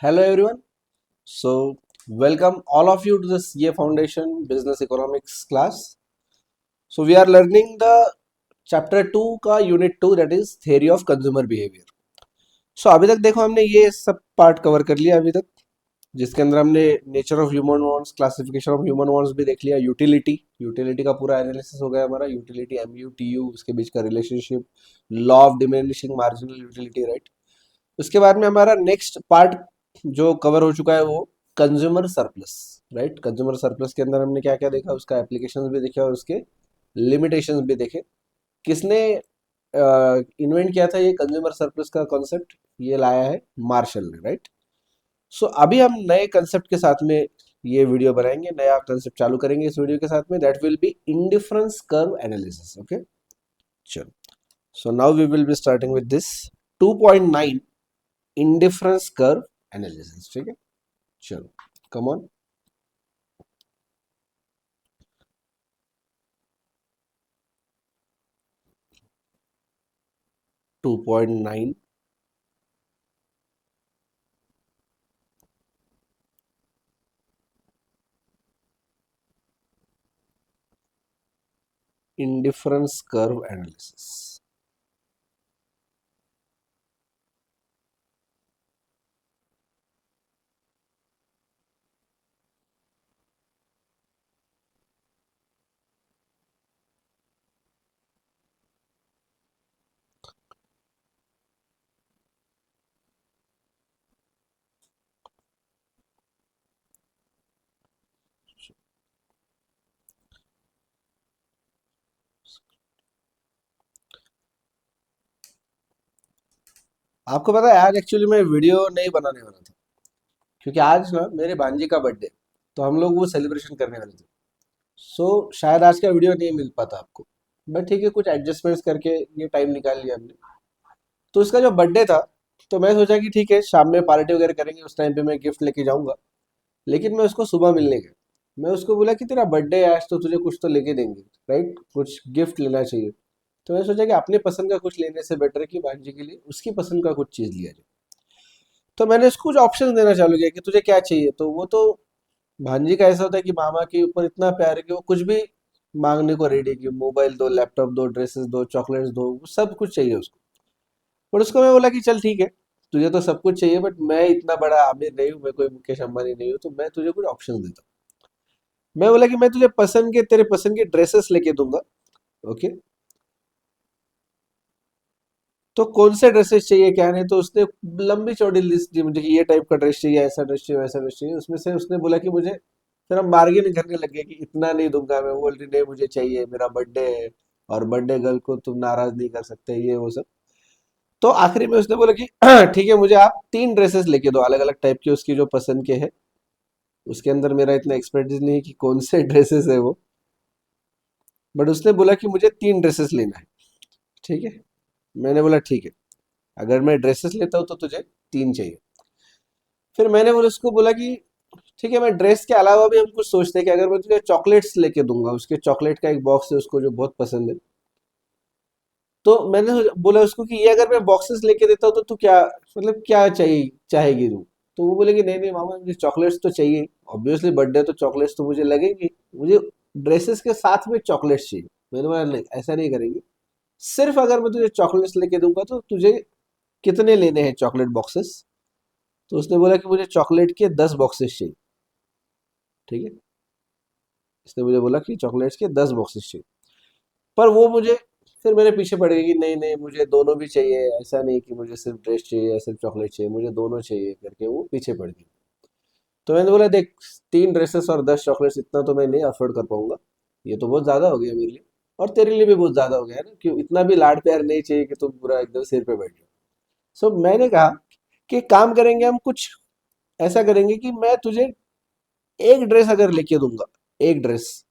Hello everyone. So welcome all of you to the CA Foundation Business Economics class. So we are learning the chapter 2 का unit 2 that is theory of consumer behavior. So अभी तक देखो हमने ये सब part cover कर लिया अभी तक, जिसके अंदर हमने nature of human wants, classification of human wants भी देख लिया, यूटिलिटी का पूरा एनालिसिस हो गया हमारा, यूटिलिटी एमयू टीयू उसके बीच का relationship, law of diminishing marginal utility, right. उसके बाद में हमारा नेक्स्ट पार्ट जो कवर हो चुका है वो consumer surplus, right. Consumer surplus के अंदर हमने क्या क्या देखा, उसका एप्लीकेशंस भी देखे और उसके लिमिटेशंस भी देखे। किसने इन्वेंट किया था ये कंज्यूमर सरप्लस का कॉन्सेप्ट? ये लाया है मार्शल ने, राइट। सो अभी हम नए कंसेप्ट के साथ में ये वीडियो बनाएंगे, नया कंसेप्ट चालू करेंगे इस वीडियो के साथ में, that will be indifference curve analysis. Okay, चलो। So now we will be starting with this 2.9 indifference curve analysis. ठीक है, चलो, come on. 2.9 indifference curve analysis. आपको पता है आज एक्चुअली मैं वीडियो नहीं बनाने वाला था, क्योंकि आज ना मेरे भांजी का बर्थडे, तो हम लोग वो सेलिब्रेशन करने वाले थे। सो शायद आज का वीडियो नहीं मिल पाता आपको, बट ठीक है, कुछ एडजस्टमेंट्स करके ये टाइम निकाल लिया हमने। तो उसका जो बर्थडे था, तो मैं सोचा कि ठीक है शाम में पार्टी वगैरह करेंगे, उस टाइम पे मैं गिफ्ट लेके जाऊंगा। लेकिन मैं उसको सुबह मिलने गया, मैं उसको बोला कि तेरा बर्थडे है आज, तो तुझे कुछ तो लेके देंगे, राइट, कुछ गिफ्ट लेना चाहिए। तो मैंने सोचा कि अपने पसंद का कुछ लेने से बेटर है कि भांजी के लिए उसकी पसंद का कुछ चीज़ लिया जाए। तो मैंने उसको कुछ ऑप्शन देना चालू किया कि तुझे क्या चाहिए। तो वो तो, भांजी का ऐसा होता है कि मामा के ऊपर इतना प्यार है कि वो कुछ भी मांगने को रेडी है, कि मोबाइल दो, लैपटॉप दो, ड्रेसेस दो, चॉकलेट्स दो, वो सब कुछ चाहिए उसको। पर उसको मैं बोला कि चल ठीक है, तुझे तो सब कुछ चाहिए, बट मैं इतना बड़ा आमिर नहीं हूँ, मैं कोई मुकेश अंबानी नहीं हूँ, तो मैं तुझे कुछ ऑप्शन देता हूँ। मैं बोला कि मैं तुझे पसंद के, तेरे पसंद के ड्रेसेस लेके दूंगा। ओके, तो कौन से ड्रेसेस चाहिए क्या नहीं, तो उसने लंबी चौड़ी लिस्ट दी मुझे कि ये टाइप का ड्रेस चाहिए, ऐसा ड्रेस चाहिए, वैसा ड्रेस चाहिए। उसमें से उसने बोला कि मुझे, फिर हम बार्गेन करने लग गए कि इतना नहीं दूंगा। मैं बोल रही नहीं, मुझे चाहिए, मेरा बर्थडे है और बर्थडे गर्ल को तुम नाराज नहीं कर सकते, ये वो सब। तो आखिरी में उसने बोला कि ठीक है, मुझे आप 3 ड्रेसेस लेके दो, अलग अलग टाइप के, उसकी जो पसंद के है। उसके अंदर मेरा इतना एक्सपर्टीज नहीं है कि कौन से ड्रेसेस है वो, बट उसने बोला कि मुझे 3 ड्रेसेस लेना है। ठीक है, मैंने बोला ठीक है, अगर मैं ड्रेसेस लेता हूँ तो तुझे 3 चाहिए। फिर मैंने बोला, उसको बोला कि ठीक है, मैं ड्रेस के अलावा भी हम कुछ सोचते हैं कि अगर मैं तुझे चॉकलेट्स लेके दूंगा, उसके चॉकलेट का एक बॉक्स है उसको जो बहुत पसंद है। तो मैंने बोला उसको कि ये अगर मैं बॉक्सेस लेके देता हूँ तो तू क्या, मतलब क्या चाहिए, चाहेगी तू? तो वो बोलेगी नहीं नहीं मामा, मुझे चॉकलेट्स तो चाहिए, ऑब्वियसली बर्थडे तो चॉकलेट्स तो मुझे लगेंगी, मुझे ड्रेसेस के साथ में चॉकलेट्स चाहिए। मैंने बोला नहीं, ऐसा नहीं करेंगे, सिर्फ अगर मैं तुझे चॉकलेट्स लेके दूंगा तो तुझे कितने लेने हैं चॉकलेट बॉक्सेस? तो उसने बोला कि मुझे चॉकलेट के 10 बॉक्सेस चाहिए। ठीक है, इसने मुझे बोला कि चॉकलेट्स के 10 बॉक्सेस चाहिए। पर वो मुझे, फिर मेरे पीछे पड़ गई कि नहीं नहीं, मुझे दोनों भी चाहिए, ऐसा नहीं कि मुझे सिर्फ ड्रेस चाहिए या सिर्फ चॉकलेट चाहिए, मुझे दोनों चाहिए करके वो पीछे पड़ गई। तो मैंने बोला देख, 3 ड्रेसेस और 10 चॉकलेट्स इतना तो मैं नहीं अफोर्ड कर पाऊंगा, ये तो बहुत ज्यादा हो गया मेरे लिए, और तेरे लिए भी बहुत ज्यादा हो गया है ना, क्यों इतना भी लाड प्यार नहीं चाहिए कि तुम पूरा एकदम सिर पे बैठ जाओ। सो मैंने कहा कि एक काम करेंगे, हम कुछ ऐसा करेंगे कि मैं तुझे एक ड्रेस अगर लेके दूंगा, एक ड्रेस,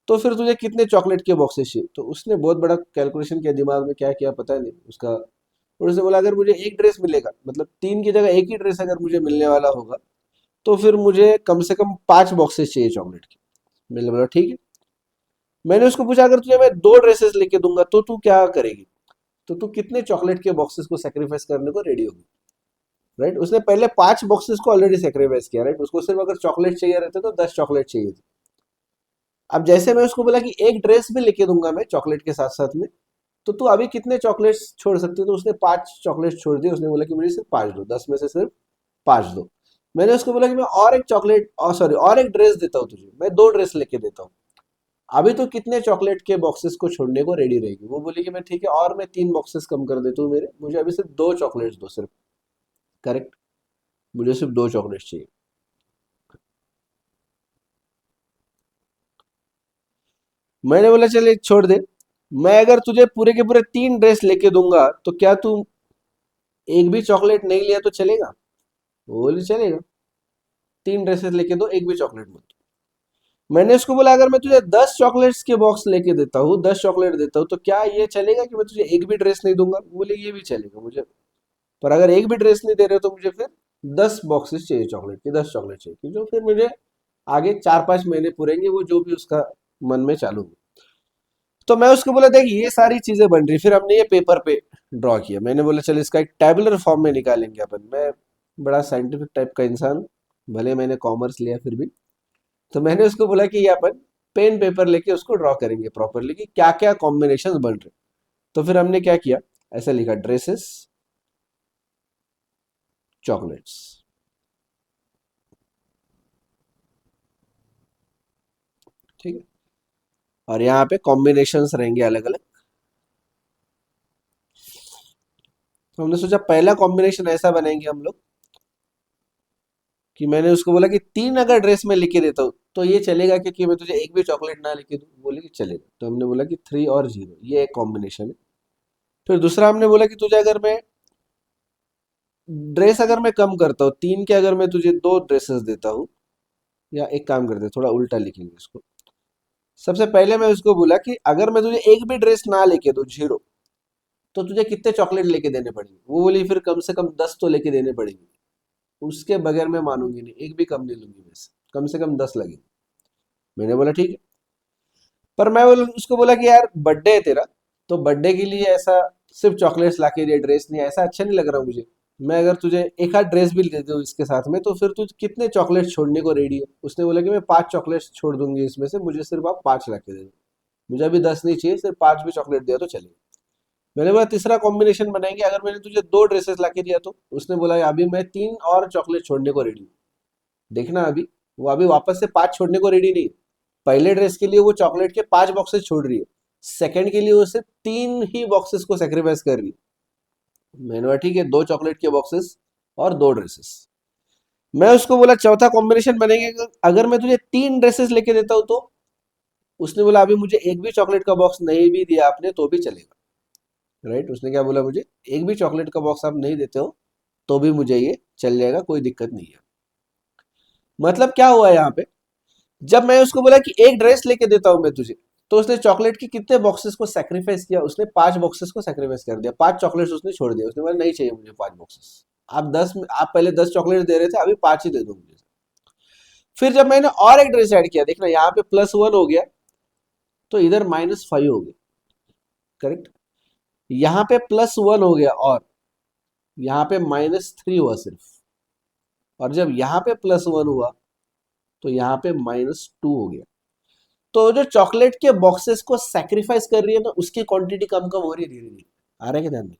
तो फिर तुझे कितने चॉकलेट के बॉक्सेस चाहिए? तो उसने बहुत बड़ा कैलकुलेशन किया, दिमाग में क्या किया पता नहीं उसका। और उसने बोला अगर मुझे एक ड्रेस मिलेगा, मतलब 3 की जगह एक ही ड्रेस अगर मुझे मिलने वाला होगा, तो फिर मुझे कम से कम 5 बॉक्सेस चाहिए चॉकलेट के। मैंने बोला ठीक है। मैंने उसको पूछा अगर तुझे मैं 2 ड्रेसेस लेके दूंगा तो तू क्या करेगी, तो तू कितने चॉकलेट के बॉक्सेस को सेक्रीफाइस करने को रेडी होगी, राइट। उसने पहले 5 बॉक्सेस को ऑलरेडी सेक्रीफाइस किया, राइट। उसको सिर्फ अगर चॉकलेट चाहिए रहते तो 10 चॉकलेट चाहिए थी। अब जैसे मैं उसको बोला कि एक ड्रेस भी लेके दूंगा मैं चॉकलेट के साथ साथ में, तो तू अभी कितने चॉकलेट्स छोड़ सकती है? तो उसने 5 चॉकलेट छोड़ दिए। उसने बोला कि मुझे सिर्फ 5 दो, 10 में से सिर्फ 5 दो। मैंने उसको बोला कि मैं और एक चॉकलेट, और सॉरी, और एक ड्रेस देता हूँ तुझे, मैं 2 ड्रेस लेके देता हूँ। अभी तो कितने चॉकलेट के बॉक्सेस को छोड़ने को रेडी रहेगी? वो बोली कि मैं ठीक है, और मैं 3 बॉक्सेस कम कर देता हूँ मेरे, मुझे अभी सिर्फ 2 चॉकलेट्स दो सिर्फ। करेक्ट, मुझे सिर्फ 2 चॉकलेट्स चाहिए। मैंने बोला चल एक छोड़ दे, मैं अगर तुझे पूरे के पूरे 3 ड्रेस लेके दूंगा तो क्या तू एक भी चॉकलेट नहीं लिया तो चलेगा? वो बोली चलेगा, 3 ड्रेसेस लेके दो, एक भी चॉकलेट मत दो। मैंने उसको बोला अगर मैं तुझे 10 चॉकलेट्स के बॉक्स लेके देता हूँ, 10 चॉकलेट देता हूँ, तो क्या ये चलेगा कि मैं तुझे एक भी ड्रेस नहीं दूंगा? वो बोले ये भी चलेगा मुझे, पर अगर एक भी ड्रेस नहीं दे रहे हो तो मुझे फिर 10 बॉक्सेस चाहिए चॉकलेट की, 10 चॉकलेट चाहिए कि जो फिर मुझे आगे 4-5 महीने पूरेंगे, वो जो भी उसका मन में चालू हो। तो मैं उसको बोला देख ये सारी चीजें बन रही, फिर हमने ये पेपर पे ड्रॉ किया। मैंने बोला चल इसका एक टेबुलर फॉर्म में निकालेंगे अपन। मैं बड़ा साइंटिफिक टाइप का इंसान, भले मैंने कॉमर्स लिया फिर भी। तो मैंने उसको बोला कि ये अपन पेन पेपर लेके उसको ड्रॉ करेंगे प्रॉपरली कि क्या क्या कॉम्बिनेशन बन रहे। तो फिर हमने क्या किया, ऐसा लिखा ड्रेसेस, चॉकलेट्स, ठीक है, और यहाँ पे कॉम्बिनेशंस रहेंगे अलग अलग। तो हमने सोचा पहला कॉम्बिनेशन ऐसा बनाएंगे हम लोग कि मैंने उसको बोला कि 3 अगर ड्रेस में लिखे देता हूँ तो ये चलेगा कि मैं तुझे एक भी चॉकलेट ना लिखे दूँ? बोले कि चलेगा। तो हमने बोला कि 3 और 0, ये एक कॉम्बिनेशन है। फिर दूसरा हमने बोला कि तुझे अगर मैं ड्रेस अगर मैं कम करता हूँ, 3 के अगर मैं तुझे 2 ड्रेसेस देता हूँ, या एक काम करते हैं, थोड़ा उल्टा लिखेंगे इसको। सबसे पहले मैं उसको बोला कि अगर मैं तुझे एक भी ड्रेस ना लेके दूँ, 0, तो तुझे कितने चॉकलेट लेके देने पड़ेंगे? वो बोली फिर कम से कम 10 तो लेके देने पड़ेंगे, उसके बगैर मैं मानूंगी नहीं, एक भी कम नहीं लूंगी मैं से कम 10 लगेंगे। मैंने बोला ठीक है। पर मैं उसको बोला कि यार बर्थडे है तेरा, तो बर्थडे के लिए ऐसा सिर्फ चॉकलेट्स ला के दिए, ड्रेस नहीं, ऐसा अच्छा नहीं लग रहा मुझे। मैं अगर तुझे एक आध ड्रेस भी दे दूँ इसके साथ में, तो फिर तू कितने चॉकलेट्स छोड़ने को रेडी है? उसने बोला कि मैं 5 चॉकलेट्स छोड़ दूंगी इसमें से, मुझे सिर्फ आप 5 ला के दे दो, मुझे अभी 10 नहीं चाहिए, सिर्फ 5 भी चॉकलेट दिया तो चलेगा। मैंने बोला तीसरा कॉम्बिनेशन बनाएंगे, अगर मैंने तुझे 2 ड्रेसेस ला के दिया तो? उसने बोला अभी मैं 3 और चॉकलेट छोड़ने को रेडी हूँ। देखना अभी, वो अभी वापस से 5 छोड़ने को रेडी नहीं। पहले ड्रेस के लिए वो चॉकलेट के 5 बॉक्सेस छोड़ रही है, सेकंड के लिए वो सिर्फ 3 ही बॉक्सेस को सेक्रीफाइस कर रही है। मैंने बोला ठीक है, 2 चॉकलेट के बॉक्सेस और 2 ड्रेसेस। मैं उसको बोला चौथा कॉम्बिनेशन बनेगा, अगर मैं तुझे 3 ड्रेसेस लेके देता हूँ तो? उसने बोला अभी मुझे एक भी चॉकलेट का बॉक्स नहीं भी दिया आपने तो भी चलेगा, राइट। उसने क्या बोला, मुझे एक भी चॉकलेट का बॉक्स आप नहीं देते हो तो भी मुझे ये चल जाएगा, कोई दिक्कत नहीं है। मतलब क्या हुआ यहाँ पे, जब मैं उसको बोला कि एक ड्रेस लेके देता हूं मैं तुझे, तो उसने चॉकलेट के कितने बॉक्सेस को सेक्रीफाइस किया? उसने 5 बॉक्सेस को सेक्रीफाइस कर दिया, 5 चॉकलेट्स उसने छोड़ दिया। उसने बोला नहीं चाहिए मुझे 5 बॉक्सेस, आप पहले 10 चॉकलेट दे रहे थे, अभी 5 ही दे दो मुझे। फिर जब मैंने और एक ड्रेस ऐड किया, देखना यहाँ पे +1 हो गया, तो इधर -5 हो गया, करेक्ट। यहाँ पे +1 हो गया, और यहाँ पे -3 हुआ सिर्फ। और जब यहाँ पे +1 हुआ तो यहाँ पे -2 हो गया। तो जो चॉकलेट के बॉक्सेस को सैक्रिफाइस कर रही है ना, उसकी क्वांटिटी कम कम हो रही है धीरे धीरे। आ रहा है क्या ध्यान में?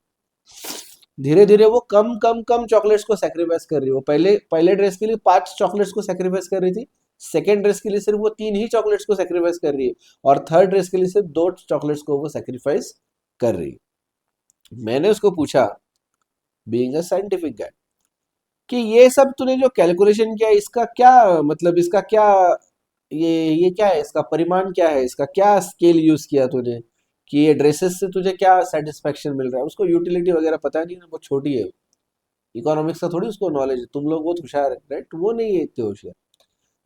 धीरे धीरे वो कम कम कम चॉकलेट्स को सैक्रिफाइस कर रही है। वो पहले पहले ड्रेस के लिए 5 चॉकलेट्स को सैक्रिफाइस कर रही थी, सेकेंड ड्रेस के लिए सिर्फ वो 3 ही चॉकलेट्स को सैक्रिफाइस कर रही है, और थर्ड ड्रेस के लिए सिर्फ 2 चॉकलेट्स को वो सैक्रिफाइस कर रही है। मैंने उसको पूछा, बीइंग अ साइंटिफिक गाय, कि ये सब तूने जो कैलकुलेशन किया इसका क्या मतलब, इसका क्या ये क्या है, इसका परिमाण क्या है, इसका क्या स्केल यूज किया तूने, कि ये ड्रेसेस से तुझे क्या सेटिस्फेक्शन मिल रहा है? उसको यूटिलिटी वगैरह पता नहीं ना, वो छोटी है, इकोनॉमिक्स का थोड़ी उसको नॉलेज है। तुम लोग बहुत होशियार है, राइट, वो नहीं है इतने होशियार।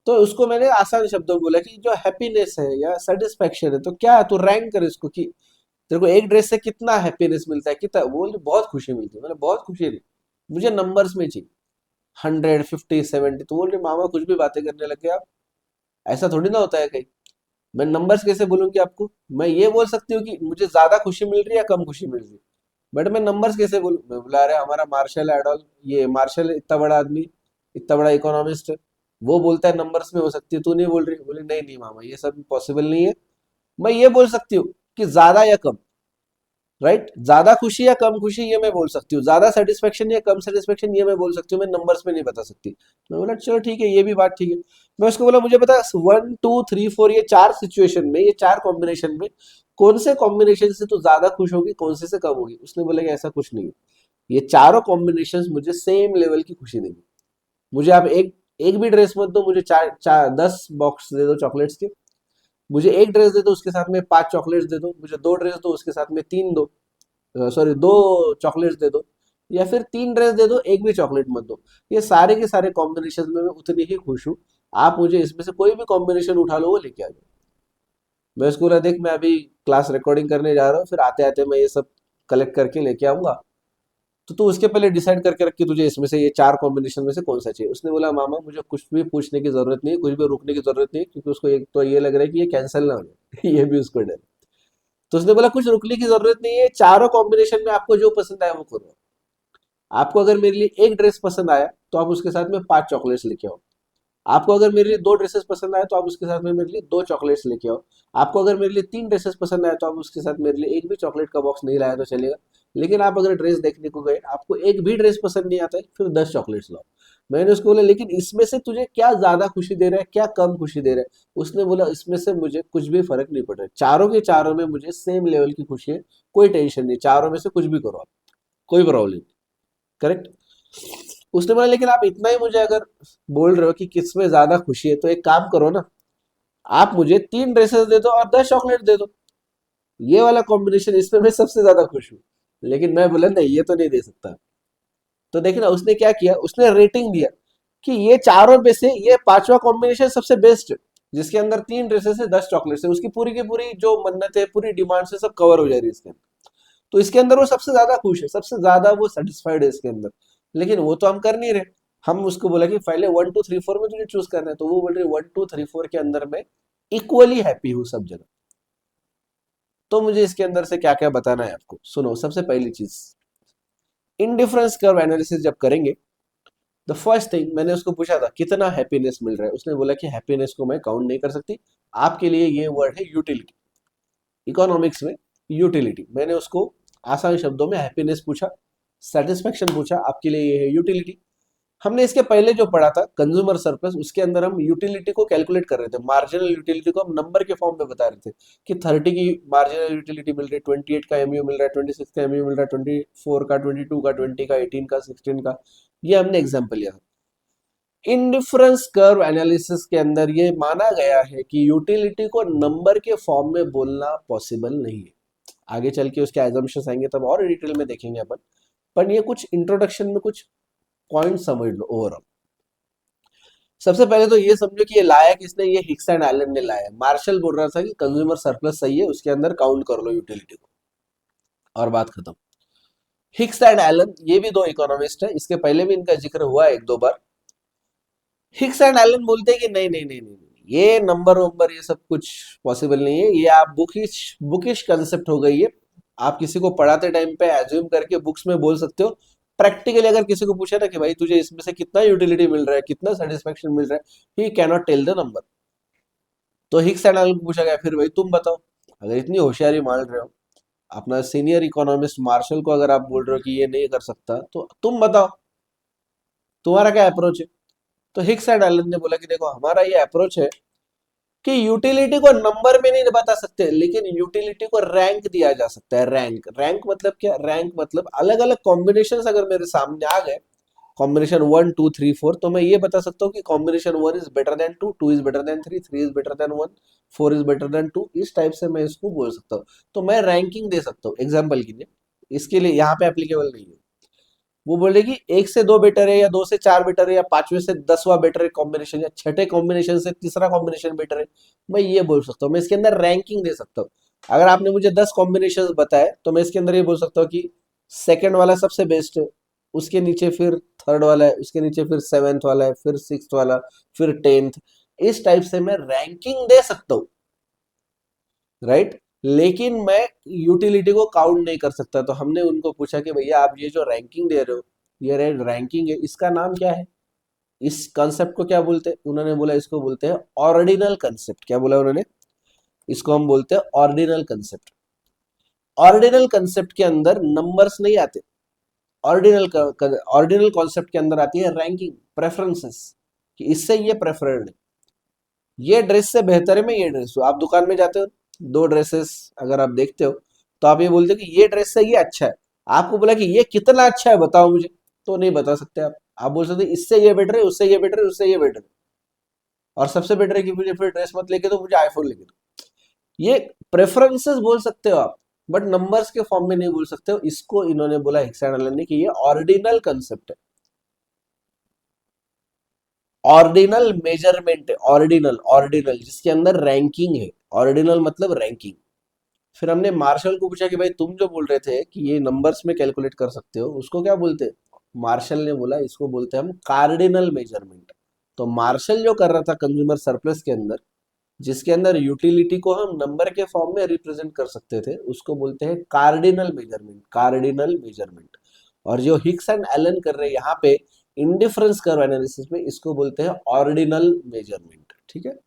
तो उसको मैंने आसान शब्दों में बोला कि जो हैप्पीनेस है या सेटिस्फेक्शन है, तो क्या तू रैंक कर इसको कि तेरे को एक ड्रेस से कितना हैप्पीनेस मिलता है, कितना? वो बहुत खुशी मिलती है। मैंने बहुत खुशी नहीं, मुझे नंबर्स में चाहिए, 100, 50, 70। तो बोल रहे मामा कुछ भी बातें करने लग गए आप, ऐसा थोड़ी ना होता है कहीं। मैं नंबर्स कैसे बोलूंगी आपको? मैं ये बोल सकती हूँ कि मुझे ज्यादा खुशी मिल रही है या कम खुशी मिल रही है, बट मैं नंबर्स कैसे बोलूं? मैं बोला अरे हमारा मार्शल एडॉल, ये मार्शल इतना बड़ा आदमी, इतना बड़ा इकोनॉमिस्ट है, वो बोलता है नंबर्स में हो सकती है, तू नहीं बोल रही? बोले नहीं नहीं मामा, ये सब पॉसिबल नहीं है। मैं ये बोल सकती हूँ कि ज्यादा या कम, राइट? ज्यादा खुशी या कम खुशी ये मैं बोल सकती हूँ, ज्यादा सेटिस्फेक्शन या कम सेटिस्फेक्शन ये मैं बोल सकती हूँ, मैं नंबर्स में नहीं बता सकती। मैं बोला चलो ठीक है, ये भी बात ठीक है। मैं उसको बोला मुझे बता, 1 2 3 4 ये चार सिचुएशन में, ये चार कॉम्बिनेशन में कौन से कॉम्बिनेशन से तू ज्यादा खुश होगी, कौन से कम होगी? उसने बोला कि ऐसा कुछ नहीं है, ये चारों कॉम्बिनेशन मुझे सेम लेवल की खुशी देंगे। मुझे आप एक एक भी ड्रेस मत दो, मुझे चार चार 10 बॉक्स दे दो चॉकलेट्स के। मुझे एक ड्रेस दे दो, उसके साथ में 5 चॉकलेट्स दे दो। मुझे दो ड्रेस दो, उसके साथ में तीन दो, सॉरी 2 चॉकलेट्स दे दो। या फिर 3 ड्रेस दे दो, एक भी चॉकलेट मत दो। ये सारे के सारे कॉम्बिनेशन में मैं उतनी ही खुश हूँ। आप मुझे इसमें से कोई भी कॉम्बिनेशन उठा लो, वो लेके आ जाओ। मैं उसको बोला देख, मैं अभी क्लास रिकॉर्डिंग करने जा रहा हूँ, फिर आते आते मैं ये सब कलेक्ट करके लेके आऊंगा। तो तू उसके पहले डिसाइड करके रख कि तुझे इसमें से ये चार कॉम्बिनेशन में से कौन सा चाहिए। उसने बोला मामा मुझे कुछ भी पूछने की जरूरत नहीं है, कुछ भी रुकने की जरूरत नहीं है, क्योंकि उसको एक तो ये लग रहा है कि ये कैंसिल ना हो जाए ये भी उसको डर। तो उसने बोला कुछ रुकने की जरूरत नहीं है, चारों कॉम्बिनेशन में आपको जो पसंद आया वो करो। आपको अगर मेरे लिए एक ड्रेस पसंद आया तो आप उसके साथ में 5 चॉकलेट्स लेके आओ। आपको अगर मेरे लिए 2 ड्रेसेस पसंद आए तो आप उसके साथ में मेरे लिए 2 चॉकलेट्स लेके आओ। आपको अगर मेरे लिए 3 ड्रेसेस पसंद आए तो आप उसके साथ मेरे लिए एक भी चॉकलेट का बॉक्स नहीं लाया तो चलेगा। लेकिन आप अगर ड्रेस देखने को गए, आपको एक भी ड्रेस पसंद नहीं आता है, फिर 10 चॉकलेट्स लाओ। मैंने उसको बोला लेकिन इसमें से तुझे क्या ज्यादा खुशी दे रहा है, क्या कम खुशी दे रहा है? उसने बोला इसमें से मुझे कुछ भी फर्क नहीं पड़ रहा है, चारों के चारों में मुझे सेम लेवल की खुशी है। कोई टेंशन नहीं, चारों में से कुछ भी करो आप, कोई प्रॉब्लम नहीं। करेक्ट। उसने बोला लेकिन आप इतना ही मुझे अगर बोल रहे हो कि किस में ज्यादा खुशी है, तो एक काम करो ना, आप मुझे 3 ड्रेसेस दे दो और 10 चॉकलेट दे दो। ये वाला कॉम्बिनेशन, इसमें मैं सबसे ज्यादा खुश हूँ। लेकिन मैं बोला नहीं, ये तो नहीं दे सकता। तो देखिए ना, उसने क्या किया, उसने रेटिंग दिया कि ये चारों में से ये पांचवा कॉम्बिनेशन सबसे बेस्ट है, जिसके अंदर 3 ड्रेसेस है, 10 चॉकलेट्स है, उसकी पूरी की पूरी जो मन्नत है, पूरी डिमांड से सब कवर हो जा रही है इसके अंदर। तो इसके अंदर वो सबसे ज्यादा खुश है, सबसे ज्यादा वो सेटिस्फाइड है इसके अंदर। लेकिन वो तो हम कर नहीं रहे। हम उसको बोला कि पहले 1 2 3 4 में तुझे चूज करना है, तो वो बोल रही 1 2 3 4 के अंदर मैं इक्वली हैप्पी हूँ सब जगह। तो मुझे इसके अंदर से क्या क्या बताना है आपको, सुनो। सबसे पहली चीज, इनडिफरेंस कर्व एनालिसिस जब करेंगे, द फर्स्ट थिंग, मैंने उसको पूछा था कितना हैप्पीनेस मिल रहा है। उसने बोला कि हैप्पीनेस को मैं काउंट नहीं कर सकती, आपके लिए ये वर्ड है यूटिलिटी। इकोनॉमिक्स में यूटिलिटी, मैंने उसको आसान शब्दों में हैप्पीनेस पूछा, सेटिस्फेक्शन पूछा, आपके लिए ये है यूटिलिटी। हमने इसके पहले जो पढ़ा था कंज्यूमर सरप्लस, उसके अंदर हम यूटिलिटी को कैलकुलेट कर रहे थे, मार्जिनल यूटिलिटी को हम नंबर के फॉर्म में बता रहे थे कि 30 की मार्जिनल यूटिलिटी मिल रही है, 28 का एमयू मिल रहा है, 26 का एमयू मिल रहा है, 24 का, 22 का, 20 का, 18 का, 16 का। ये हमने एग्जाम्पल लिया था। इनडिफरेंस कर्व एनालिसिस के अंदर ये माना गया है कि यूटिलिटी को नंबर के फॉर्म में बोलना पॉसिबल नहीं है। आगे चल के उसके एजम्पशंस आएंगे तब और डिटेल में देखेंगे अपन। पर ये कुछ इंट्रोडक्शन में कुछ पॉइंट समझ लो ओवरऑल। सबसे पहले तो ये समझो कि ये लाया किसने, ये हिक्स एंड एलन ने लाया। मार्शल बोल रहा था कि कंज्यूमर सरप्लस सही है, उसके अंदर काउंट कर लो यूटिलिटी को, और बात खत्म। हिक्स एंड एलन ये भी दो इकोनॉमिस्ट है, इसके पहले भी इनका जिक्र हुआ है एक दो बार। हिक्स एंड एलन बोलते हैं कि नहीं नहीं नहीं नहीं नहीं, ये नंबर वंबर ये सब कुछ पॉसिबल नहीं है, ये आप बुकिश कंसेप्ट हो गई है। आप किसी को पढ़ाते टाइम पे एज्यूम करके बुक्स में बोल सकते हो। प्रैक्टिकली अगर किसी को पूछे ना कि भाई तुझे इसमें से कितना यूटिलिटी मिल रहा है, कितना सेटिस्फेक्शन मिल रहा है, he cannot tell the number. तो हिक्स एंड एलन को पूछा गया फिर भाई तुम बताओ, अगर इतनी होशियारी मान रहे हो, अपना सीनियर इकोनॉमिस्ट मार्शल को अगर आप बोल रहे हो कि ये नहीं कर सकता, तो तुम बताओ तुम्हारा क्या अप्रोच है। तो हिक्स एंड एलन ने बोला कि देखो हमारा ये अप्रोच है कि यूटिलिटी को नंबर में नहीं बता सकते, लेकिन यूटिलिटी को रैंक दिया जा सकता है। रैंक, रैंक मतलब क्या? रैंक मतलब अलग अलग कॉम्बिनेशन अगर मेरे सामने आ गए, कॉम्बिनेशन 1 2 3 4, तो मैं ये बता सकता हूँ कि combination 1 is better then 2, 2 is better then 3, 3 is better then 1, 4 is better then 2। इस टाइप से मैं इसको बोल सकता हूँ। तो मैं रैंकिंग दे सकता हूँ एग्जाम्पल के लिए, इसके लिए यहाँ पे एप्लीकेबल नहीं है। वो बोलेगी 1 से 2 बेटर है, या 2 से 4 बेटर है, या 5वें से 10वां बेटर है कॉम्बिनेशन, या छठे कॉम्बिनेशन से तीसरा कॉम्बिनेशन बेटर है। मैं ये बोल सकता हूँ, मैं इसके अंदर रैंकिंग दे सकता हूँ। अगर आपने मुझे 10 कॉम्बिनेशन बताए तो मैं इसके अंदर ये बोल सकता हूँ कि सेकंड वाला सबसे बेस्ट है, उसके नीचे फिर थर्ड वाला है, उसके नीचे फिर सेवेंथ वाला है, फिर सिक्स वाला, फिर 10th। इस टाइप से मैं रैंकिंग दे सकता हूँ, राइट? लेकिन मैं यूटिलिटी को काउंट नहीं कर सकता। तो हमने उनको पूछा कि भैया आप ये जो रैंकिंग दे रहे हो, ये रेड रैंकिंग है, इसका नाम क्या है, इस कंसेप्ट को क्या बोलते हैं? उन्होंने बोला इसको बोलते हैं ऑर्डिनल कंसेप्ट। क्या बोला उन्होंने? इसको हम बोलते हैं ऑर्डिनल कंसेप्ट। ऑर्डिनल कंसेप्ट के अंदर नंबर्स नहीं आते। ऑर्डिनल कॉन्सेप्ट के अंदर आती है रैंकिंग, प्रेफरेंसेस, कि इससे ये प्रेफर्ड है, ये ड्रेस से बेहतर है मैं ये ड्रेस हूँ। आप दुकान में जाते हो, दो ड्रेसेस अगर आप देखते हो, तो आप ये बोलते हो कि ये ड्रेस से ये अच्छा है। आपको बोला कि ये कितना अच्छा है बताओ मुझे, तो नहीं बता सकते आप बोल सकते इससे ये बेटर है, उससे ये बेटर है, उससे ये बेटर है, और सबसे बेटर है कि मुझे फिर ड्रेस मत लेके दो, मुझे आईफोन लेके दो। ये प्रेफरेंसेस बोल सकते हो आप, बट नंबर्स के फॉर्म में नहीं बोल सकते हो। इसको इन्होंने बोला हिक्स एंड एलन ने कि ये ऑर्डिनल कंसेप्ट है। ऑर्डिनल मेजरमेंट है, ऑर्डिनल, ऑर्डिनल जिसके अंदर रैंकिंग है। ऑर्डिनल मतलब रैंकिंग। फिर हमने मार्शल को पूछा कि भाई तुम जो बोल रहे थे कि ये नंबर्स में कैलकुलेट कर सकते हो, उसको क्या बोलते हैं? मार्शल ने बोला इसको बोलते हैं हम कार्डिनल मेजरमेंट। तो मार्शल जो कर रहा था कंज्यूमर सरप्लस के अंदर, जिसके अंदर यूटिलिटी को हम नंबर के फॉर्म में रिप्रेजेंट कर सकते थे, उसको बोलते हैं कार्डिनल मेजरमेंट, कार्डिनल मेजरमेंट। और जो हिक्स एंड एलन कर रहे हैं यहाँ पे इंडिफरेंस कर्व एनालिसिस में, इसको बोलते हैं ऑर्डिनल मेजरमेंट। ठीक है,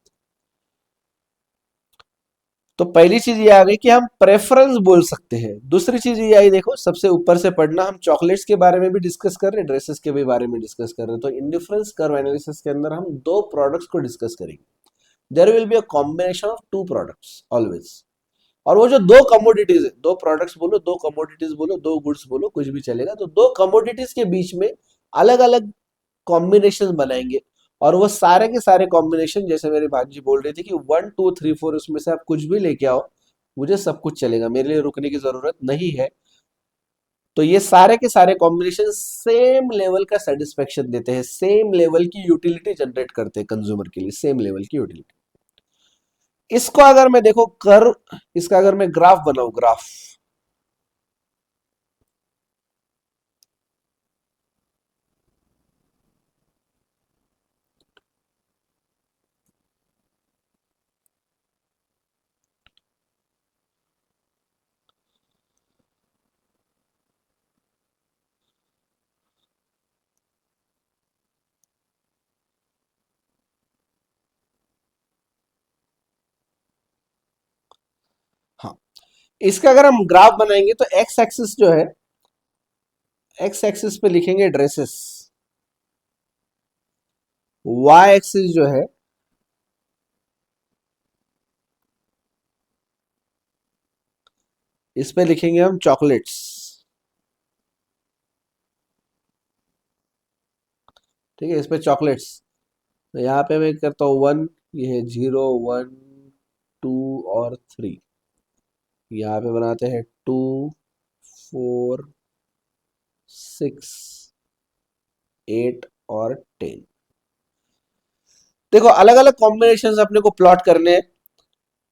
तो पहली चीज ये आ गई कि हम प्रेफरेंस बोल सकते हैं। दूसरी चीज ये आई, देखो सबसे ऊपर से पढ़ना, हम चॉकलेट्स के बारे में भी डिस्कस कर रहे हैं, ड्रेसेस के भी बारे में डिस्कस कर रहे हैं। तो इंडिफरेंस कर्व एनालिसिस के अंदर हम दो प्रोडक्ट्स को डिस्कस करेंगे। There will be a combination of two products always. और वो जो दो कमोडिटीज है, दो प्रोडक्ट्स बोलो, दो कमोडिटीज बोलो, दो गुड्स बोलो, कुछ भी चलेगा, तो दो कमोडिटीज के बीच में अलग अलग कॉम्बिनेशन बनाएंगे। और वो सारे के सारे कॉम्बिनेशन, जैसे मेरी भांजी बोल रही थी कि 1 2 3 4 उसमें से आप कुछ भी लेके आओ, मुझे सब कुछ चलेगा, मेरे लिए रुकने की जरूरत नहीं है। तो ये सारे के सारे कॉम्बिनेशन सेम लेवल का सेटिस्फेक्शन देते हैं, सेम लेवल की यूटिलिटी जनरेट करते हैं कंज्यूमर के लिए, सेम लेवल की यूटिलिटी। इसको अगर मैं देखो कर, इसका अगर मैं ग्राफ बनाऊ, ग्राफ, हाँ, इसका अगर हम ग्राफ बनाएंगे तो एक्स एक्सिस जो है, एक्स एक्सिस पे लिखेंगे ड्रेसेस, वाई एक्सिस जो है, इस पे लिखेंगे हम चॉकलेट्स। ठीक है, इस पे चॉकलेट्स। तो यहाँ पे मैं करता हूँ 1, ये है 0 1 2 और 3। यहाँ पे बनाते हैं 2 4 6 8 और 10। देखो अलग अलग कॉम्बिनेशन अपने को प्लॉट करने हैं।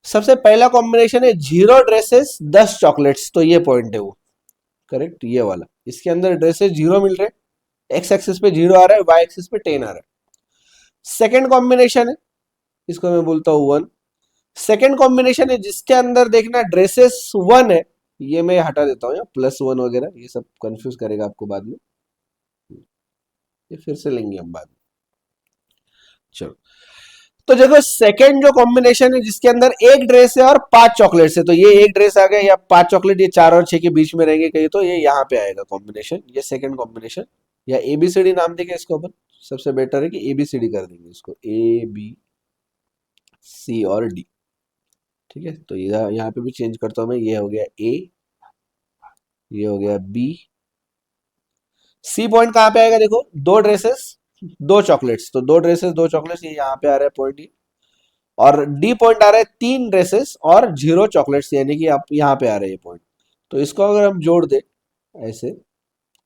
सबसे पहला कॉम्बिनेशन है 0 ड्रेसेस 10 चॉकलेट्स, तो ये पॉइंट है वो, करेक्ट, ये वाला। इसके अंदर ड्रेसेस 0 मिल रहे हैं, एक्स एक्सिस पे 0 आ रहा है, वाई एक्सिस पे 10 आ रहा है। सेकेंड कॉम्बिनेशन है, इसको मैं बोलता हूँ 1। सेकेंड कॉम्बिनेशन है जिसके अंदर देखना ड्रेसेस 1 है, ये मैं हटा देता हूँ, +1 वगैरह ये सब कंफ्यूज करेगा आपको बाद में, ये फिर से लेंगे हम बाद में। चलो, तो देखो सेकेंड जो कॉम्बिनेशन है जिसके अंदर एक ड्रेस है और 5 चॉकलेट्स है, तो ये एक ड्रेस आ गया, या 5 चॉकलेट, ये 4 और 6 के बीच में रहेंगे कहीं, तो ये यहाँ पे आएगा कॉम्बिनेशन, ये सेकेंड कॉम्बिनेशन। या एबीसीडी नाम देंगे इसको अपन, सबसे बेटर है कि एबीसीडी कर देंगे इसको, A B C और D। ठीक है, तो यहाँ पे भी चेंज करता हूँ मैं, ये हो गया A, ये हो गया B। सी पॉइंट कहाँ पे आएगा, देखो 2 ड्रेसेस 2 चॉकलेट्स, तो 2 ड्रेसेस 2 चॉकलेट्स, ये यहाँ पे आ रहा है पॉइंट ये। और डी पॉइंट आ रहा है 3 ड्रेसेस और 0 चॉकलेट्स, यानी कि आप यहाँ पे आ रहे हैं ये पॉइंट। तो इसको अगर हम जोड़ दे ऐसे,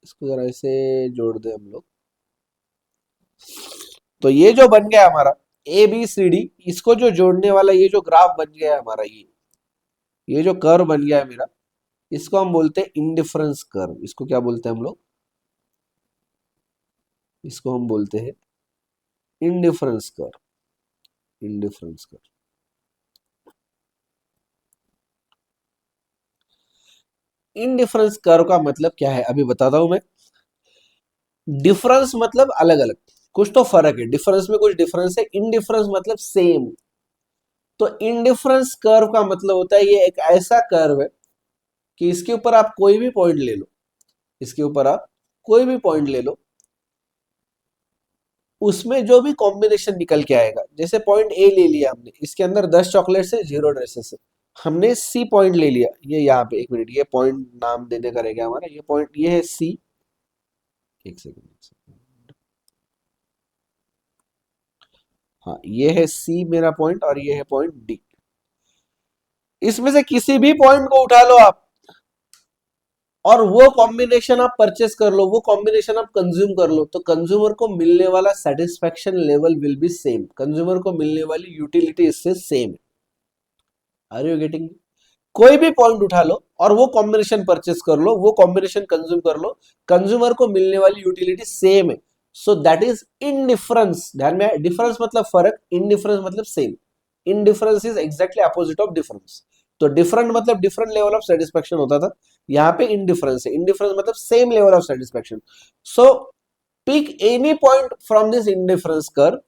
इसको अगर ऐसे जोड़ दे हम लोग, तो ये जो बन गया हमारा ABCD, इसको जो जोड़ने वाला ये जो ग्राफ बन गया है हमारा, ये जो कर्व बन गया है मेरा, इसको हम बोलते हैं इंडिफरेंस कर्व। इसको क्या बोलते हैं हम लोग? इसको हम बोलते हैं indifference curve, indifference curve. Indifference curve का मतलब क्या है अभी बताता हूं मैं। डिफरेंस मतलब अलग अलग, कुछ तो फर्क है, डिफरेंस में कुछ डिफरेंस है, इनडिफरेंस मतलब सेम। तो इनडिफरेंस कर्व का मतलब होता है ये एक ऐसा कर्व है कि इसके ऊपर आप कोई भी पॉइंट ले लो, इसके ऊपर आप कोई भी पॉइंट ले लो, उसमें जो भी कॉम्बिनेशन निकल के आएगा, जैसे पॉइंट ए ले लिया हमने, इसके अंदर 10 चॉकलेट से 0 ड्रेसेस है। हमने सी पॉइंट ले लिया, ये यहाँ पे, एक मिनट, ये पॉइंट नाम देने का रहेगा हमारा, ये पॉइंट ये है सी। एक सेकंड, एक सेकंड। हाँ, ये है सी मेरा पॉइंट और ये है पॉइंट डी। इसमें से किसी भी पॉइंट को उठा लो आप, और वो कॉम्बिनेशन आप परचेस कर लो, वो कॉम्बिनेशन आप कंज्यूम कर लो, तो कंज्यूमर को मिलने वाला satisfaction level will be same, consumer को मिलने वाली यूटिलिटी इससे सेम है। Are you getting? कोई भी पॉइंट उठा लो और वो कॉम्बिनेशन परचेस कर लो, वो कॉम्बिनेशन कंज्यूम कर लो, कंज्यूमर को मिलने वाली यूटिलिटी सेम है। So that is indifference. ध्यान में, डिफरेंस मतलब फर्क, इनडिफरेंस मतलब same. Indifference is exactly opposite of difference. तो डिफरेंट मतलब डिफरेंट लेवल ऑफ सेटिस्फेक्शन होता था, यहाँ पे इनडिफरेंस है, इनडिफरेंस मतलब same level of satisfaction. So pick any point from this indifference curve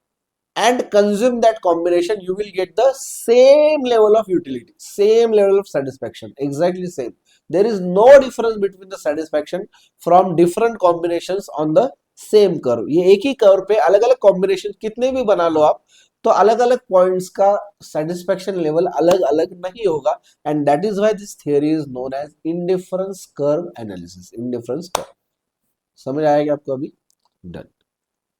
and consume that combination, you will get the same level of utility, same level of satisfaction, exactly same. There is no difference between the satisfaction from different combinations on the same curve. ये एक ही curve पे अलग अलग combination कितने भी बना लो आप, तो अलग अलग पॉइंट्स का सेटिस्फेक्शन लेवल अलग अलग नहीं होगा। And that is why this theory is known as indifference curve analysis. Indifference curve समझ आएगा आपको अभी? डन।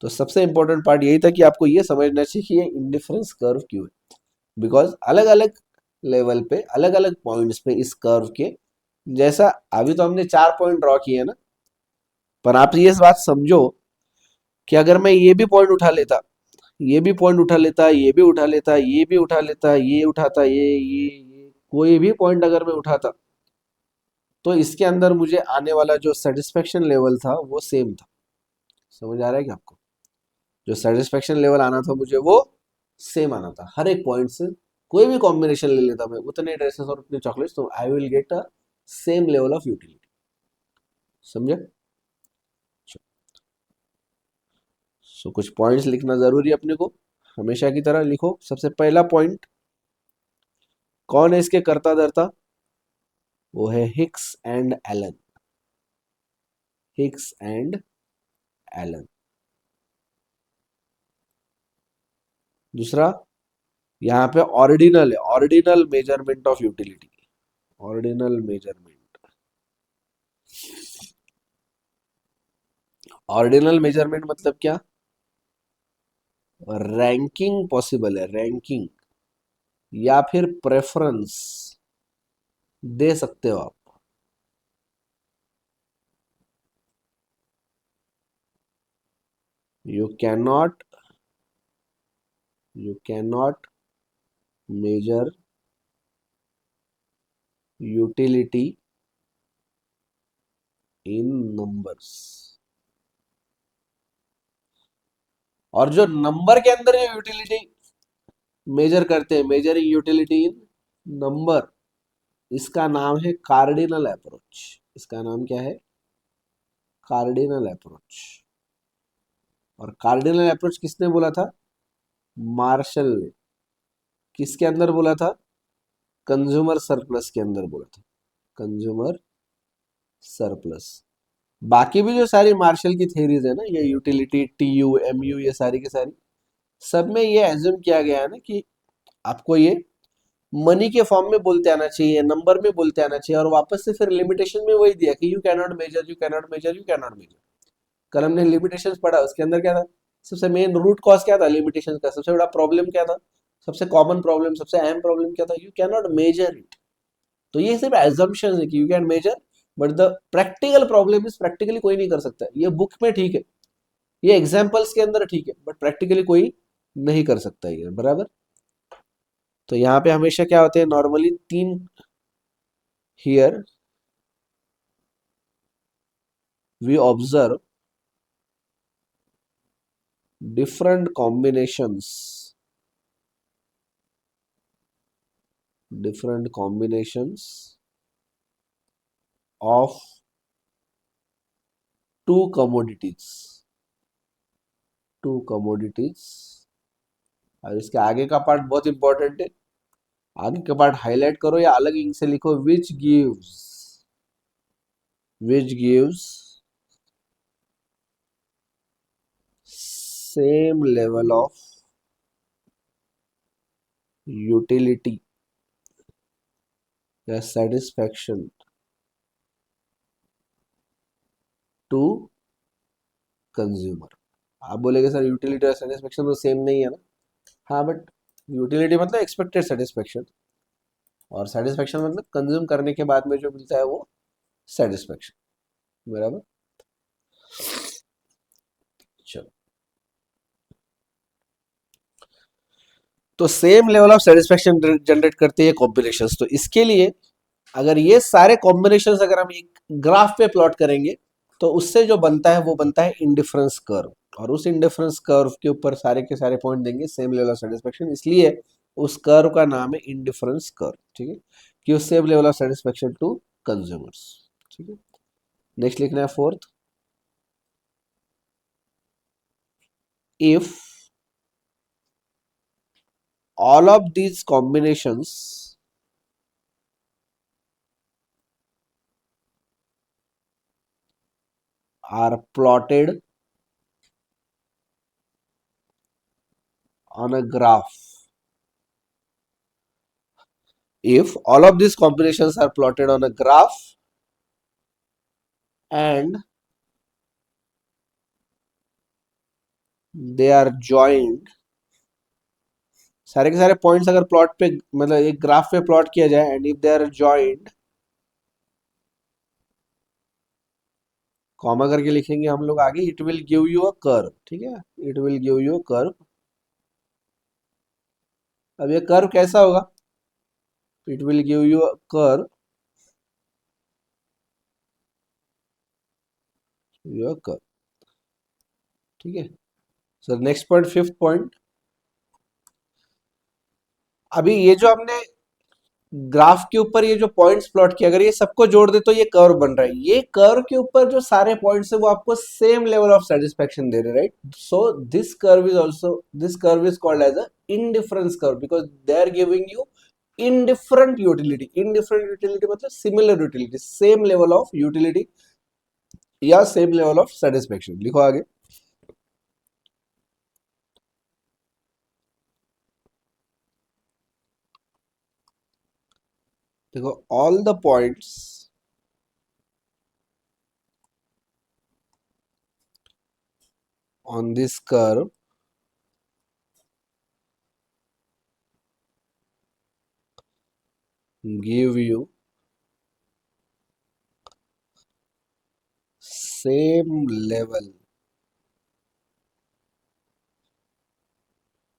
तो सबसे इंपॉर्टेंट पार्ट यही था कि आपको ये समझना चाहिए कि ये इंडिफरेंस कर्व क्यों है, बिकॉज अलग अलग लेवल पे, अलग अलग पॉइंट्स पे इस कर्व के, जैसा अभी तो हमने 4 पॉइंट ड्रॉ किए ना, पर आप ये बात समझो कि अगर मैं ये भी पॉइंट उठा लेता, ये भी पॉइंट उठा लेता, ये भी उठा लेता, ये भी उठा लेता, ये उठाता, ये कोई भी पॉइंट अगर मैं उठाता, तो इसके अंदर मुझे आने वाला जो सेटिस्फेक्शन लेवल था वो सेम था। समझ आ रहा है क्या आपको? जो सेटिस्फेक्शन लेवल आना था मुझे वो सेम आना था हर एक पॉइंट से। कोई भी कॉम्बिनेशन ले लेता मैं, उतने ड्रेसेस और उतने चॉकलेट्स, तो I will get a same level of utility. समझे? सो कुछ पॉइंट्स लिखना जरूरी है अपने को, हमेशा की तरह लिखो। सबसे पहला पॉइंट, कौन है इसके कर्ता धर्ता? वो है Hicks and Allen. Hicks and Allen. दूसरा, यहाँ पे ऑर्डिनल है, ordinal measurement of utility. Ordinal measurement. Ordinal measurement मतलब क्या? रैंकिंग पॉसिबल है, रैंकिंग या फिर प्रेफरेंस दे सकते हो आप। You can not, you can not measure utility in numbers. और जो नंबर के अंदर जो यूटिलिटी मेजर करते हैं, मेजरिंग यूटिलिटी इन नंबर, इसका नाम है कार्डिनल अप्रोच। इसका नाम क्या है? Cardinal approach. और कार्डिनल अप्रोच किसने बोला था? मार्शल ने। किसके अंदर बोला था? कंज्यूमर सरप्लस के अंदर बोला था। Consumer surplus. बाकी भी जो सारी मार्शल की थ्योरीज है ना, ये यूटिलिटी, टीयू, एमयू, ये सारी की सारी, सब में ये एज्यूम किया गया है ना कि आपको ये मनी के फॉर्म में बोलते आना चाहिए, नंबर में बोलते आना चाहिए, और वापस से फिर लिमिटेशन में वही दिया कि you can not measure, you can not measure, you can not measure. कल हमने लिमिटेशंस पढ़ा, उसके अंदर क्या था? सबसे मेन रूट कॉज क्या था लिमिटेशन का? सबसे बड़ा प्रॉब्लम क्या था? सबसे कॉमन प्रॉब्लम, सबसे अहम प्रॉब्लम क्या था? You can not measure it. तो ये सिर्फ एजम्पशन है कि you can measure, but the practical problem is practically कोई नहीं कर सकता। ये बुक में ठीक है, ये एग्जाम्पल्स के अंदर ठीक है, बट प्रैक्टिकली कोई नहीं कर सकता ये, बराबर। तो यहाँ पे हमेशा क्या होते हैं नॉर्मली, तीन, here we observe different combinations, different combinations of two commodities, two commodities. और इसके आगे का पार्ट बहुत इंपॉर्टेंट है, आगे का पार्ट हाईलाइट करो या अलग इंक से लिखो। Which gives same level of utility या सेटिस्फैक्शन टू कंज्यूमर। आप बोलेगे सर यूटिलिटी और सेटिस्फैक्शन तो सेम नहीं है ना। हाँ, बट यूटिलिटी मतलब एक्सपेक्टेड सेटिस्फैक्शन, और सेटिस्फैक्शन मतलब कंज्यूम करने के बाद में जो मिलता है वो सेटिस्फैक्शन। बराबर। चलो, तो same level of satisfaction generate करते हैं कॉम्बिनेशंस। तो इसके लिए अगर ये सारे कॉम्बिनेशंस अगर हम एक ग्राफ पे प्लॉट करेंगे तो उससे जो बनता है वो बनता है इंडिफरेंस कर्व, और उस इंडिफरेंस कर्व के ऊपर सारे के सारे पॉइंट देंगे सेम लेवल ऑफ सेटिस्फैक्शन, इसलिए उस कर्व का नाम है इंडिफरेंस कर्व। ठीक है, कि same level of satisfaction to consumers. ठीक है, नेक्स्ट लिखना है fourth. If all of these combinations are plotted on a graph, if all of these combinations are plotted on a graph and they are joined, सारे के सारे points अगर plot पे मतलब एक ग्राफ पे प्लॉट किया जाए, and if they are joined, comma करके लिखेंगे हम लोग आगे, it will give you a curve. ठीक है, it will give you a curve. अब ये कर्व कैसा होगा? It will give you a curve, your curve. ठीक है, sir next point, fifth point. अभी ये जो हमने ग्राफ के ऊपर ये जो पॉइंट्स प्लॉट किया, अगर ये सबको जोड़ दे तो ये कर्व बन रहा है। ये कर्व के ऊपर जो सारे पॉइंट्स है वो आपको सेम लेवल ऑफ सेटिस्फैक्शन दे रहे, right? So this curve is called as a indifference curve, because they are giving you indifferent utility. Indifferent utility मतलब similar utility, same level of utility या सेम लेवल ऑफ सेटिस्फैक्शन। लिखो आगे। देखो, all the points on this curve give you same level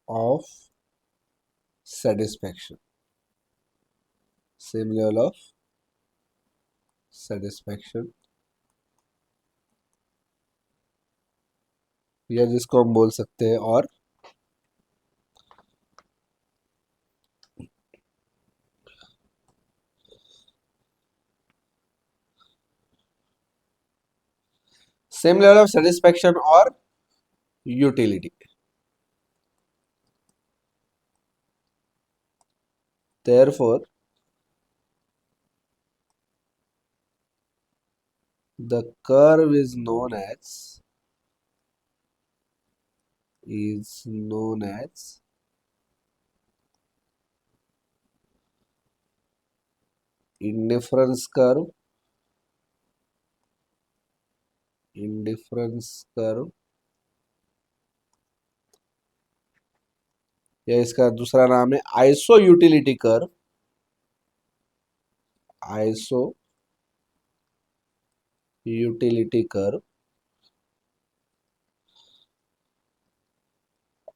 of satisfaction, same level of satisfaction, या जिसको हम बोल सकते हैं और same level of satisfaction or utility. Therefore, the curve is known as indifference curve, या इसका दूसरा नाम है iso utility curve, iso utility curve,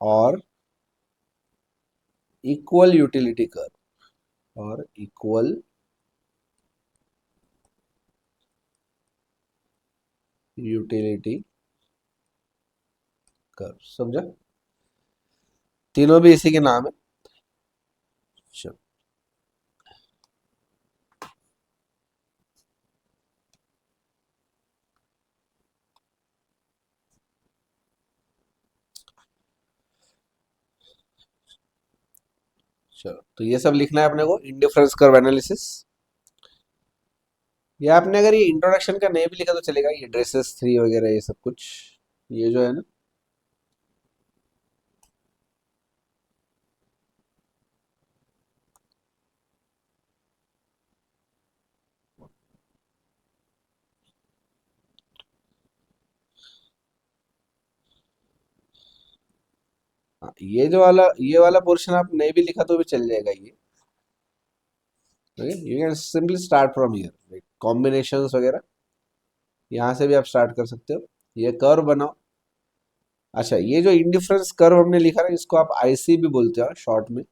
और इक्वल यूटिलिटी कर्व, और इक्वल यूटिलिटी कर्व। समझा? तीनों भी इसी के नाम है। चलो, चलो, तो ये सब लिखना है अपने को, इंडिफरेंस कर्व एनालिसिस। या आपने अगर ये इंट्रोडक्शन का नहीं भी लिखा तो चलेगा, ये ड्रेसेस थ्री वगैरह ये सब कुछ, ये जो है ना। हाँ, ये वाला पोर्शन आप नहीं भी लिखा तो भी चल जाएगा ये। Okay, you can simply start from here, combinations वगैरह यहाँ से भी आप स्टार्ट कर सकते हो। ये कर्व बनाओ। अच्छा, ये जो इंडिफरेंस कर्व हमने लिखा ना, इसको आप आईसी भी बोलते हो शॉर्ट में।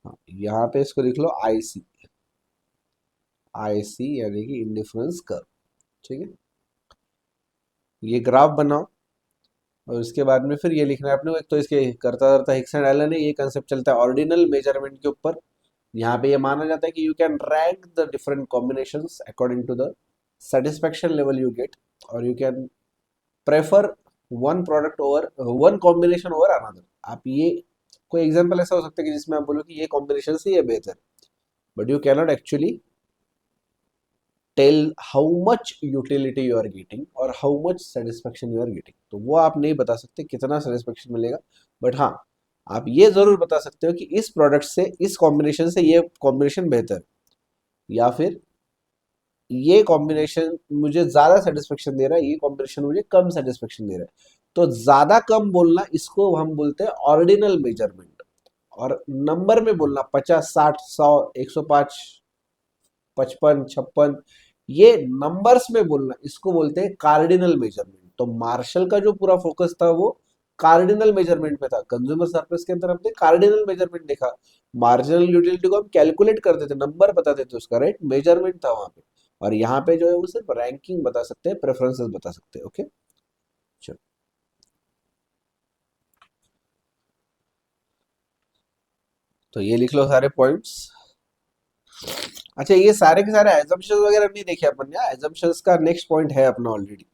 हाँ, यहाँ पे इसको लिख लो आईसी। आईसी यानी कि इंडिफरेंस कर्व। ठीक है, ये ग्राफ बनाओ। और उसके बाद में फिर ये लिखना है अपने को, एक तो इसके करता करता हिक्स एंड एलन है, ये कंसेप्ट चलता है ऑर्डिनल मेजरमेंट के ऊपर। यहाँ पे ये माना जाता है कि you can rank the different combinations according to the satisfaction level you get, और you can prefer one product over one combination over another. आप ये कोई एग्जांपल ऐसा हो सकता है कि जिसमें आप बोलो कि ये कॉम्बिनेशन से ये बेहतर, but you cannot actually tell how much utility you are getting और how much satisfaction you are getting. तो वो आप नहीं बता सकते कितना सेटिस्फेक्शन मिलेगा, बट हाँ, आप ये जरूर बता सकते हो कि इस प्रोडक्ट से इस कॉम्बिनेशन से ये कॉम्बिनेशन बेहतर, या फिर ये कॉम्बिनेशन मुझे ज्यादा सेटिस्फेक्शन दे रहा है, ये कॉम्बिनेशन मुझे कम सेटिस्फेक्शन दे रहा है। तो ज्यादा कम बोलना, इसको हम बोलते हैं ऑर्डिनल मेजरमेंट। और नंबर में बोलना 50, 60, 100, 105, 55, 56, ये नंबर्स में बोलना, इसको बोलते हैं कार्डिनल मेजरमेंट। तो मार्शल का जो पूरा फोकस था वो कार्डिनल मेजरमेंट में था। कंज्यूमर सरप्लस के अंदर हमने कार्डिनल मेजरमेंट देखा। मार्जिनल यूटिलिटी को हम कैलकुलेट करते थे, नंबर बताते थे उसका, राइट, मेजरमेंट था वहां पे। और यहाँ पे जो है वो सिर्फ रैंकिंग बता सकते हैं, प्रेफरेंसेस बता सकते हैं। ओके, चलो, तो ये लिख लो सारे पॉइंट्स। अच्छा, ये सारे के सारे एजम्पशंस वगैरह नहीं देखे अपन, यार एजम्पशंस का नेक्स्ट पॉइंट है अपना ऑलरेडी।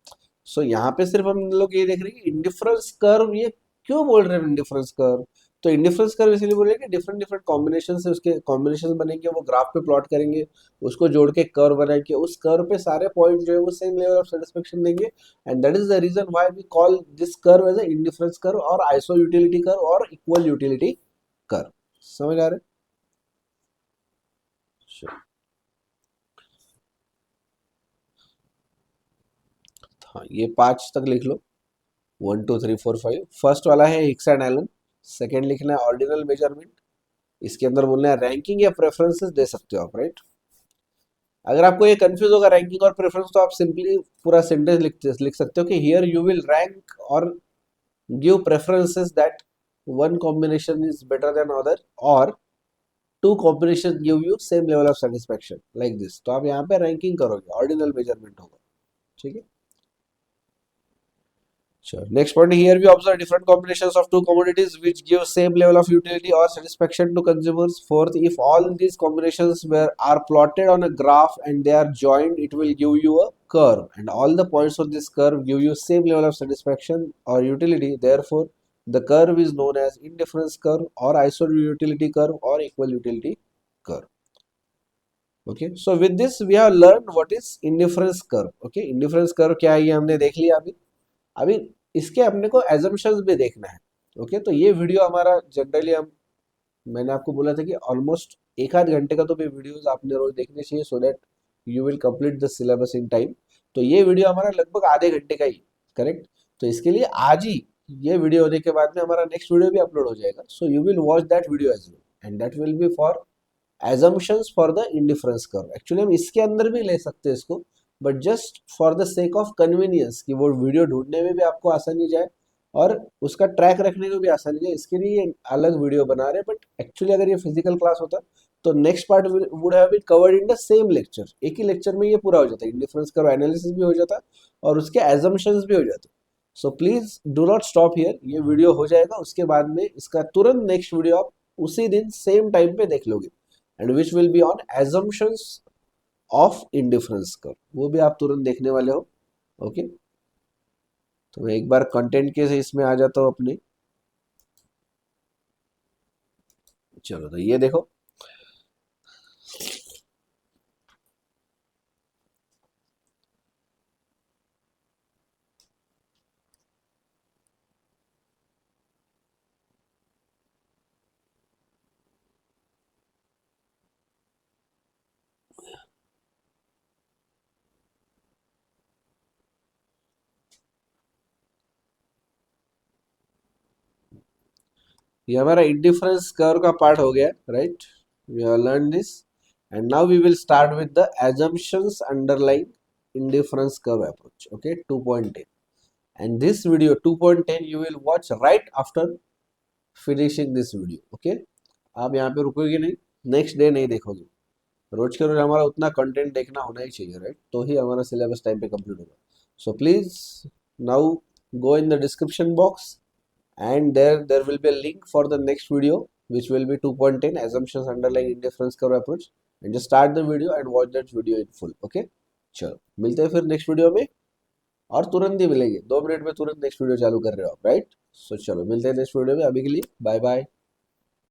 सो यहाँ पे सिर्फ हम लोग ये देख रहे हैं कि इंडिफरेंस कर्व, ये क्यों बोल रहे हैं इंडिफरेंस कर्व। तो इंडिफरेंस कर्व इसलिए बोल रहे हैं कि डिफरेंट डिफरेंट कॉम्बिनेशन से उसके कॉम्बिनेशन बनेंगे, वो ग्राफ पे प्लॉट करेंगे, उसको जोड़ के कर्व बनाएंगे, उस कर्व पे सारे पॉइंट जो है वो सेम लेवल ऑफ सेटिस्फेक्शन देंगे। And that is the reason why we call this curve as a indifference curve और आइसो यूटिलिटी कर्व और इक्वल यूटिलिटी कर्व। समझ आ रहे हैं? हाँ, ये 5 तक लिख लो, 1 2 3 4 5। फर्स्ट वाला है हिक्स एंड एलन। सेकेंड लिखना है ऑर्डिनल मेजरमेंट। इसके अंदर बोलना है रैंकिंग या प्रेफरेंसेस दे सकते हो आप, राइट। अगर आपको ये कंफ्यूज होगा रैंकिंग और प्रेफरेंस, तो आप सिंपली पूरा सेंटेंस लिख सकते हो कि हियर यू विल रैंक और give preferences that one combination is better than other, और two combination give you same level of satisfaction, like this. तो आप यहाँ पे रैंकिंग करोगे, ऑर्डिनल मेजरमेंट होगा। ठीक है, sure. Next point, here we observe different combinations of two commodities which give same level of utility or satisfaction to consumers. Fourth, if all these combinations are plotted on a graph and they are joined, it will give you a curve, and all the points of this curve give you same level of satisfaction or utility. Therefore, the curve is known as indifference curve or iso utility curve or equal utility curve. Okay, so with this we have learned what is indifference curve. Okay, indifference curve क्या है ये हमने देख लिया अभी। अभी इसके अपने को एजम्पशंस भी देखना है। ओके, तो ये वीडियो हमारा जनरली हम, मैंने आपको बोला था कि ऑलमोस्ट एक आध घंटे का तो भी वीडियोस आपने रोज देखने चाहिए, so that you will complete the syllabus in time. तो ये वीडियो हमारा लगभग आधे घंटे का ही, करेक्ट। तो इसके लिए आज ही ये वीडियो होने के बाद में हमारा नेक्स्ट वीडियो भी अपलोड हो जाएगा, so you will watch that video as well, and that will be for assumptions for the indifference curve. Actually हम इसके अंदर भी ले सकते हैं इसको, but just for the sake of convenience कि वो वीडियो ढूंढने में भी आपको आसानी जाए और उसका ट्रैक रखने में भी आसानी जाए, इसके लिए अलग वीडियो बना रहे हैं। बट एक्चुअली अगर ये फिजिकल क्लास होता तो next part would have been covered in the same lecture. एक ही लेक्चर में ये पूरा हो जाता, इंडिफरेंस कर्व एनालिसिस भी हो जाता और उसके एजम्पशंस भी हो जाते। So please do not stop here, ये वीडियो हो जाएगा उसके बाद में इसका तुरंत नेक्स्ट वीडियो आप उसी दिन सेम टाइम पे देख लोगे, and which will be on assumptions of indifference curve, वो भी आप तुरंत देखने वाले हो। ओके, तो मैं एक बार कंटेंट के से इसमें आ जाता हूँ अपने। चलो तो ये देखो, ये हमारा इंडिफरेंस कर्व का पार्ट हो गया, right. We have learn this, and now we will start with the assumptions underlying indifference curve approach, okay, 2.10, and this video 2.10 you will watch right after finishing this video, okay। आप यहाँ पे रुकोगे नहीं, next day नहीं देखोगे, रोज के रोज हमारा उतना content देखना होना ही चाहिए, राइट, तो ही हमारा सिलेबस टाइम पे कंप्लीट होगा। So please now go in the description box, and there will be a link for the next video which will be 2.10 assumptions underlying indifference curve approach, and just start the video and watch that video in full, okay। चलो मिलते हैं फिर next video में, और तुरंत ही मिलेंगे, 2 minute में तुरंत नेक्स्ट वीडियो चालू कर रहे हो आप, राइट। सो चलो मिलते हैं नेक्स्ट वीडियो में, अभी के लिए बाय बाय।